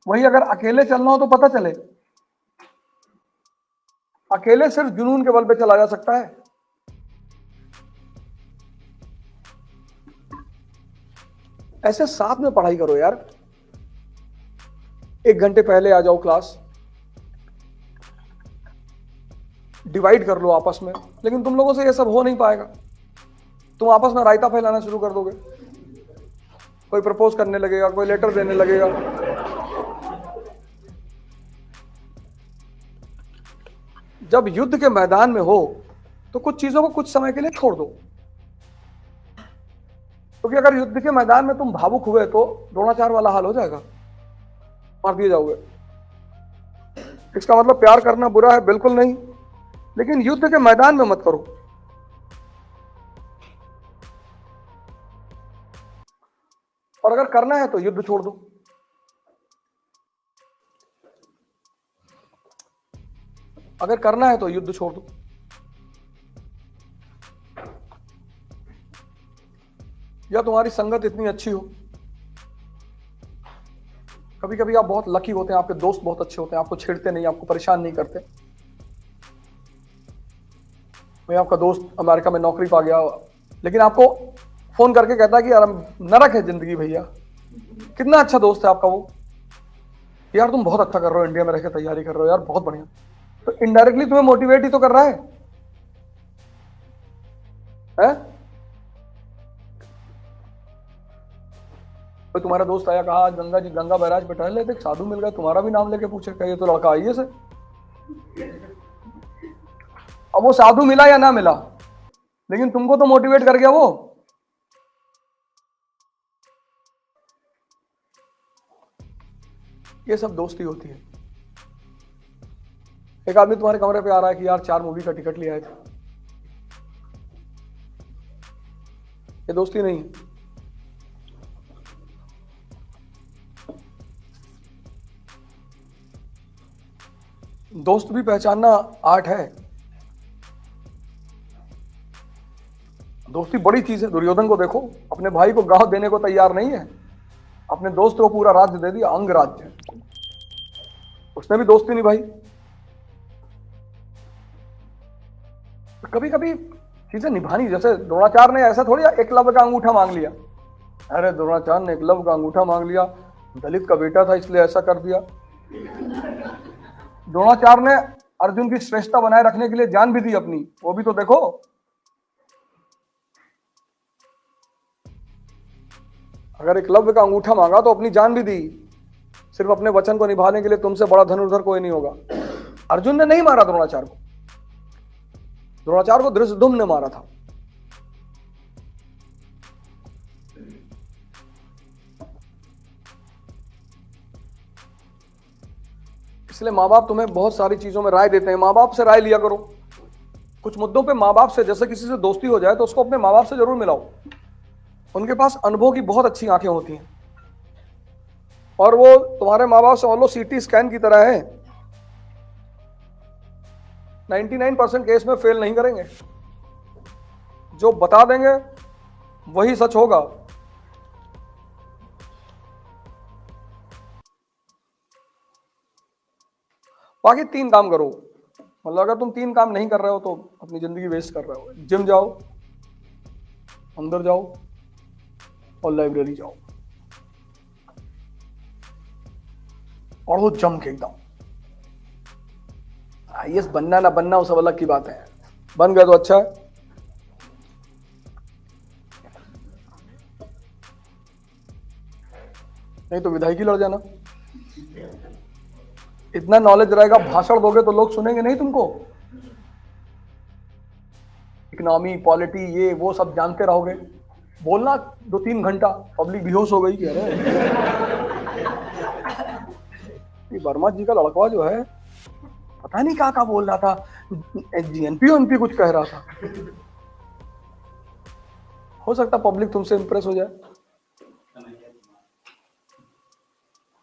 वही अगर अकेले चलना हो तो पता चले, अकेले सिर्फ जुनून के बल पे चला जा सकता है। ऐसे साथ में पढ़ाई करो यार, 1 घंटे पहले आ जाओ क्लास, डिवाइड कर लो आपस में। लेकिन तुम लोगों से ये सब हो नहीं पाएगा, तुम आपस में रायता फैलाना शुरू कर दोगे, कोई प्रपोज करने लगेगा, कोई लेटर देने लगेगा। जब युद्ध के मैदान में हो तो कुछ चीजों को कुछ समय के लिए छोड़ दो, क्योंकि अगर युद्ध के मैदान में तुम भावुक हुए तो द्रोणाचार्य वाला हाल हो जाएगा, मार दिए जाओगे। इसका मतलब प्यार करना बुरा है, बिल्कुल नहीं, लेकिन युद्ध के मैदान में मत करो। और अगर करना है तो युद्ध छोड़ दो। अगर करना है तो युद्ध छोड़ दो। या तुम्हारी संगत इतनी अच्छी हो, कभी कभी आप बहुत लकी होते हैं, आपके दोस्त बहुत अच्छे होते हैं, आपको छेड़ते नहीं, आपको परेशान नहीं करते। भाई आपका दोस्त अमेरिका में नौकरी पा गया, लेकिन आपको फोन करके कहता है कि यार नरक है जिंदगी भैया। कितना अच्छा दोस्त है आपका वो, यार तुम बहुत अच्छा कर रहे हो, इंडिया में रहकर तैयारी कर रहे हो यार, बहुत बढ़िया। तो इनडायरेक्टली तुम्हें मोटिवेट ही तो कर रहा है? तो तुम्हारा दोस्त आया, कहा गंगा जी गंगा बैराज पे टहल लेते, साधु मिल गया, तुम्हारा भी नाम लेके पूछे, ये तो लड़का आइए से। अब वो साधु मिला या ना मिला, लेकिन तुमको तो मोटिवेट कर गया वो। ये सब दोस्ती होती है। एक आदमी तुम्हारे कमरे पे आ रहा है कि यार 4 मूवी का टिकट लिया है, ये दोस्ती नहीं है। दोस्त भी पहचानना आर्ट है। दोस्ती बड़ी चीज है। दुर्योधन को देखो, अपने भाई को गांव देने को तैयार नहीं है, अपने दोस्त को पूरा राज्य दे दिया, अंग राज्य। उसने भी दोस्ती निभाई। कभी कभी चीजें निभानी, जैसे द्रोणाचार्य ने ऐसा थोड़ी एकलव्य का अंगूठा मांग लिया। अरे द्रोणाचार्य ने एकलव्य का अंगूठा मांग लिया, दलित का बेटा था इसलिए ऐसा कर दिया। द्रोणाचार्य ने अर्जुन की श्रेष्ठता बनाए रखने के लिए जान भी दी अपनी, वो भी तो देखो। अगर एकलव्य का अंगूठा मांगा तो अपनी जान भी दी, सिर्फ अपने वचन को निभाने के लिए। तुमसे बड़ा धनुर्धर कोई नहीं होगा। अर्जुन ने नहीं मारा द्रोणाचार्य को, द्रोणाचार्य को धृष्टद्युम्न ने मारा था। इसलिए माँ बाप तुम्हें बहुत सारी चीजों में राय देते हैं, माँ बाप से राय लिया करो। कुछ मुद्दों पे माँ बाप से, जैसे किसी से दोस्ती हो जाए तो उसको अपने माँ बाप से जरूर मिलाओ। उनके पास अनुभव की बहुत अच्छी आंखें होती हैं, और वो तुम्हारे माँ बाप समझ लो सीटी स्कैन की तरह है, 99% केस में फेल नहीं करेंगे। जो बता देंगे वही सच होगा। बाकी 3 काम करो, मतलब अगर तुम 3 काम नहीं कर रहे हो तो अपनी जिंदगी वेस्ट कर रहे हो। जिम जाओ, अंदर जाओ, और लाइब्रेरी जाओ, पढ़ो जम के एकदम। आईएएस बनना ना बनना वो सब अलग की बात है, बन गए तो अच्छा है। नहीं तो विधायकी लड़ जाना। इतना नॉलेज रहेगा, भाषण दोगे तो लोग सुनेंगे नहीं तुमको। इकोनॉमी, पॉलिटी, ये वो सब जानते रहोगे, बोलना 2-3 घंटा, पब्लिक बेहोश हो गई। कह रहे वर्मा जी का लड़का जो है पता नहीं क्या बोल रहा था, जीएनपी कुछ कह रहा था। हो सकता पब्लिक तुमसे इंप्रेस हो जाए।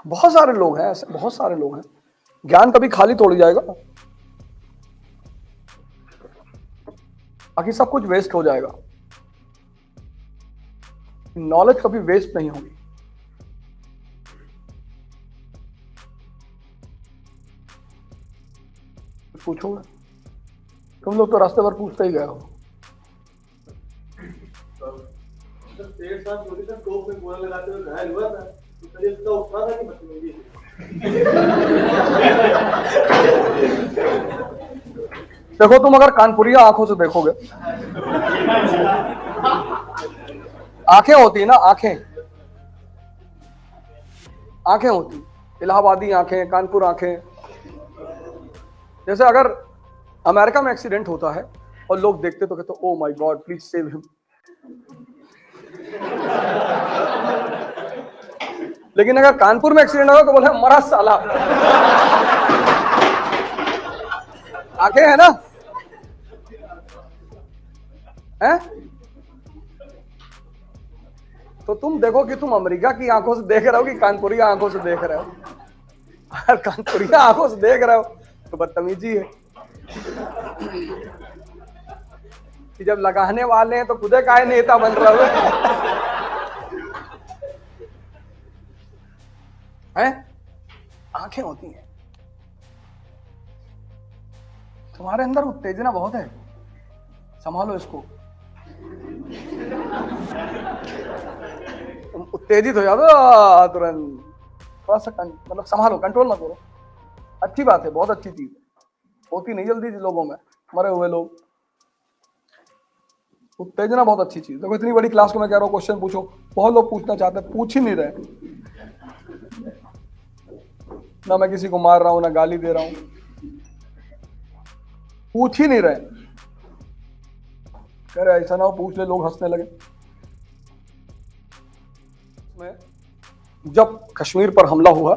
बहुत सारे लोग हैं ऐसे, बहुत सारे लोग हैं। ज्ञान कभी खाली तोड़ जाएगा, बाकी सब कुछ वेस्ट हो जाएगा। नॉलेज कभी वेस्ट नहीं होगी। पूछोगे? तुम लोग तो रास्ते भर पूछते ही गए हो। पेड़ साहब चोरी का टोप में गोला लगाते हुए घायल हुआ था, तो कभी उसका उठा था कि बदतमीजी? देखो, तुम अगर कानपुरिया आंखों से देखोगे, आंखें होती है ना, आंखें होती, इलाहाबादी आंखें, कानपुर आंखें। जैसे अगर अमेरिका में एक्सीडेंट होता है और लोग देखते तो कहते oh my God please save him, लेकिन अगर कानपुर में एक्सीडेंट होगा तो बोले मरा साला। आंखें है ना, है? तो तुम देखो कि तुम अमेरिका की आंखों से देख रहे हो कि कानपुरिया आंखों से देख रहे हो। अगर कानपुरिया आंखों से देख रहे हो तो बदतमीजी है कि जब लगाने वाले हैं तो खुदे काहे नेता बन रहे हो। हैं? आंखें होती हैं। तुम्हारे अंदर उत्तेजना बहुत है, संभालो इसको। तुम उत्तेजित हो जाओ तुरंत, थोड़ा सा मतलब संभालो, कंट्रोल मत करो। अच्छी बात है, बहुत अच्छी चीज है, होती नहीं जल्दी लोगों में, मरे हुए लोग। उत्तेजना बहुत अच्छी चीज। देखो इतनी बड़ी क्लास को मैं कह रहा हूँ क्वेश्चन पूछो, बहुत लोग पूछना चाहते हैं, पूछ ही नहीं रहे। ना मैं किसी को मार रहा हूं, ना गाली दे रहा हूं, पूछ ही नहीं रहे। कह रहे ऐसा ना हो पूछ ले, लोग हंसने लगे। जब कश्मीर पर हमला हुआ,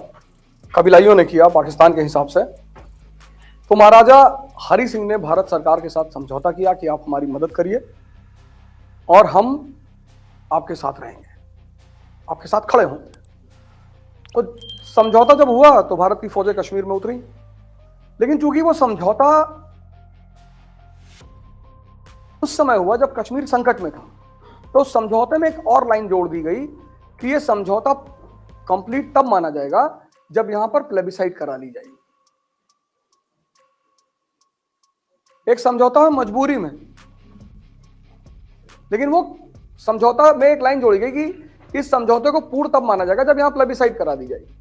कबीलाइयों ने किया पाकिस्तान के हिसाब से, तो महाराजा हरि सिंह ने भारत सरकार के साथ समझौता किया कि आप हमारी मदद करिए और हम आपके साथ रहेंगे, आपके साथ खड़े होंगे। तो समझौता जब हुआ तो भारत की फौजें कश्मीर में उतरी, लेकिन चूंकि वो समझौता उस समय हुआ जब कश्मीर संकट में था, तो उस समझौते में एक और लाइन जोड़ दी गई कि ये समझौता कंप्लीट तब माना जाएगा जब यहां पर प्लेबिसाइट करा ली जाएगी। एक समझौता है मजबूरी में, लेकिन वो समझौता में एक लाइन जोड़ी गई कि इस समझौते को पूर्ण तब माना जाएगा जब यहां प्लेबिसाइट करा दी जाएगी।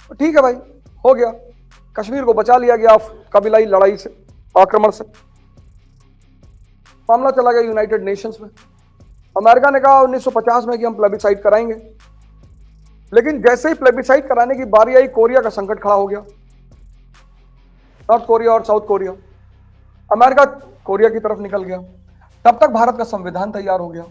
तो ठीक है भाई, हो गया, कश्मीर को बचा लिया गया कबीलाई लड़ाई से, आक्रमण से। मामला चला गया यूनाइटेड नेशंस में। अमेरिका ने कहा 1950 में कि हम प्लेबिसाइट कराएंगे, लेकिन जैसे ही प्लेबिसाइट कराने की बारी आई, कोरिया का संकट खड़ा हो गया, नॉर्थ कोरिया और साउथ कोरिया। अमेरिका कोरिया की तरफ निकल गया। तब तक भारत का संविधान तैयार हो गया।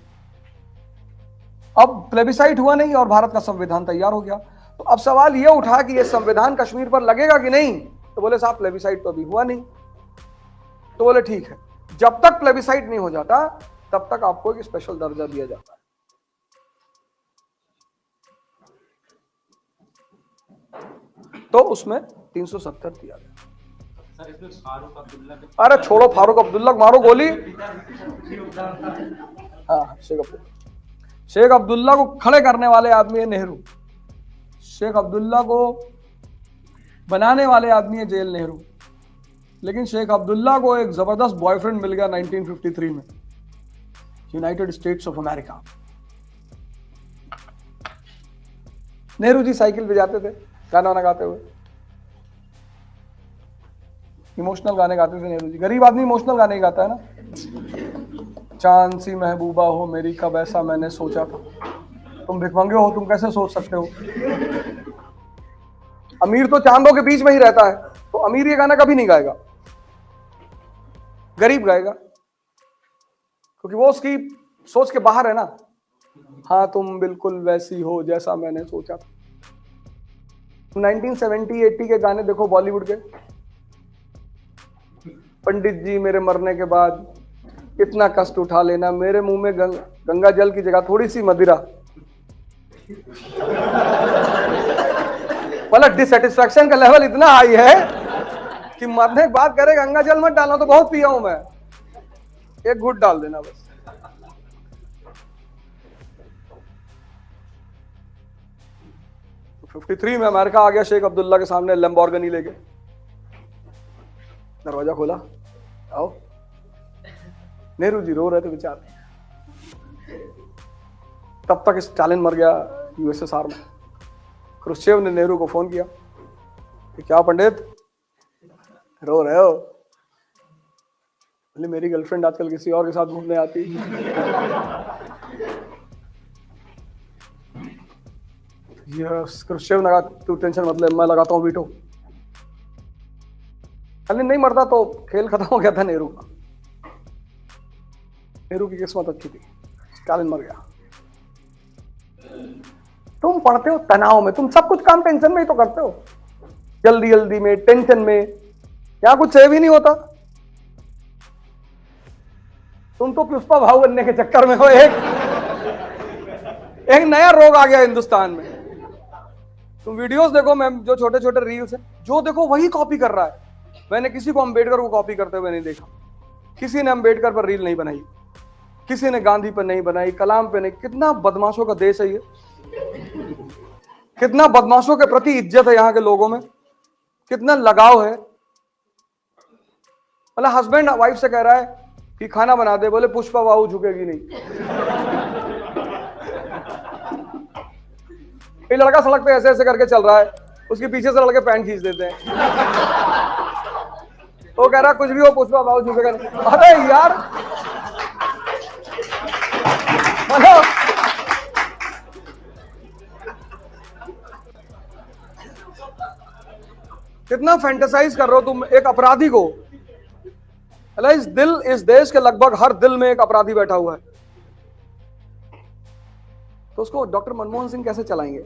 अब प्लेबिसाइट हुआ नहीं और भारत का संविधान तैयार हो गया। तो अब सवाल यह उठा कि यह संविधान कश्मीर पर लगेगा कि नहीं। तो बोले साहब प्लेबिसाइट तो अभी हुआ नहीं। तो बोले ठीक है, जब तक प्लेबिसाइट नहीं हो जाता तब तक आपको एक स्पेशल दर्जा दिया जाता है। तो उसमें 370 दिया गया। अरे छोड़ो फारूक अब्दुल्ला, मारो गोली। हाँ, शेख अब्दुल्ला को खड़े करने वाले आदमी है नेहरू। शेख अब्दुल्ला को बनाने वाले आदमी है जेल नेहरू। लेकिन शेख अब्दुल्ला को एक जबरदस्त बॉयफ्रेंड मिल गया 1953 में, United States of America. Nehru ji cycle पे जाते थे गाना वाना गाते हुए, इमोशनल गाने गाते थे नेहरू जी। गरीब आदमी इमोशनल गाने गाता है ना, चांद सी महबूबा हो मेरी कब ऐसा मैंने सोचा था। तुम भिखमंगे हो, तुम कैसे सोच सकते हो। अमीर तो चांदों के बीच में ही रहता है, तो अमीर ये गाना कभी नहीं गाएगा, गरीब गाएगा, क्योंकि वो उसकी सोच के बाहर है ना। हाँ तुम बिल्कुल वैसी हो जैसा मैंने सोचा था। 1970-80 के गाने देखो बॉलीवुड के। पंडित जी मेरे मरने के बाद इतना कष्ट उठा लेना, मेरे मुंह में गंगा जल की जगह थोड़ी सी मदिरा। मतलब डिससेटिस्फैक्शन का लेवल इतना हाई है कि मरने के बाद करे गंगा जल मत डालना, तो बहुत पिया हूं मैं, एक घूंट डाल देना बस। तो 53 में अमेरिका आ गया शेख अब्दुल्ला के सामने लैम्बोर्गिनी लेके। दरवाजा खोला, आओ। नेहरू जी रो रहे थे बेचारे। तब तक स्टालिन मर गया यूएसएसआर में। क्रुश्चेव ने नेहरू को फोन किया कि क्या पंडित रो रहे हो? बोले मेरी गर्लफ्रेंड आजकल किसी और के साथ घूमने आती। क्रुश्चेव ने कहा तू टेंशन मत ले, मैं लगाता हूँ वीटो। स्टालिन नहीं मरता तो खेल खत्म हो गया था नेहरू का। नेहरू की किस्मत अच्छी थी, स्टालिन मर गया। तुम पढ़ते हो तनाव में, तुम सब कुछ काम टेंशन में ही तो करते हो, जल्दी जल्दी में, टेंशन में, यहाँ कुछ सेव ही नहीं होता। तुम तो पुष्पा भाव बनने के चक्कर में हो। एक नया रोग आ गया हिंदुस्तान में। तुम वीडियोस देखो मैम, जो छोटे छोटे रील्स है, जो देखो वही कॉपी कर रहा है। मैंने किसी को अंबेडकर को कॉपी करते हुए नहीं देखा। किसी ने अंबेडकर पर रील नहीं बनाई, किसी ने गांधी पर नहीं बनाई, कलाम पे नहीं। कितना बदमाशों का देश है ये, कितना बदमाशों के प्रति इज्जत है यहाँ के लोगों में, कितना लगाव है। मतलब हस्बैंड वाइफ से कह रहा है कि खाना बना दे, बोले पुष्पा बाबू झुकेगी नहीं। ये लड़का सड़क पे ऐसे ऐसे करके चल रहा है, उसके पीछे से लड़के पैंट खींच देते हैं। वो कह रहा कुछ भी हो पुष्पा बाबू झुकेगा नहीं। अरे यार मतलब कितना फैंटेसाइज कर रहे हो तुम एक अपराधी को। इस देश के लगभग हर दिल में एक अपराधी बैठा हुआ है, तो उसको डॉक्टर मनमोहन सिंह कैसे चलाएंगे?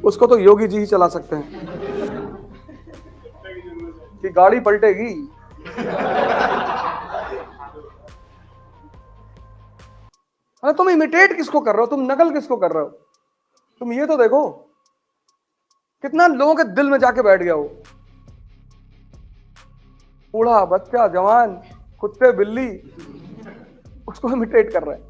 उसको तो योगी जी ही चला सकते हैं कि गाड़ी पलटेगी। अरे तुम इमिटेट किसको कर रहे हो, तुम नकल किसको कर रहे हो? तुम ये तो देखो कितना लोगों के दिल में जाके बैठ गया वो। बूढ़ा, बच्चा, जवान, कुत्ते, बिल्ली उसको इमिटेट कर रहे हैं।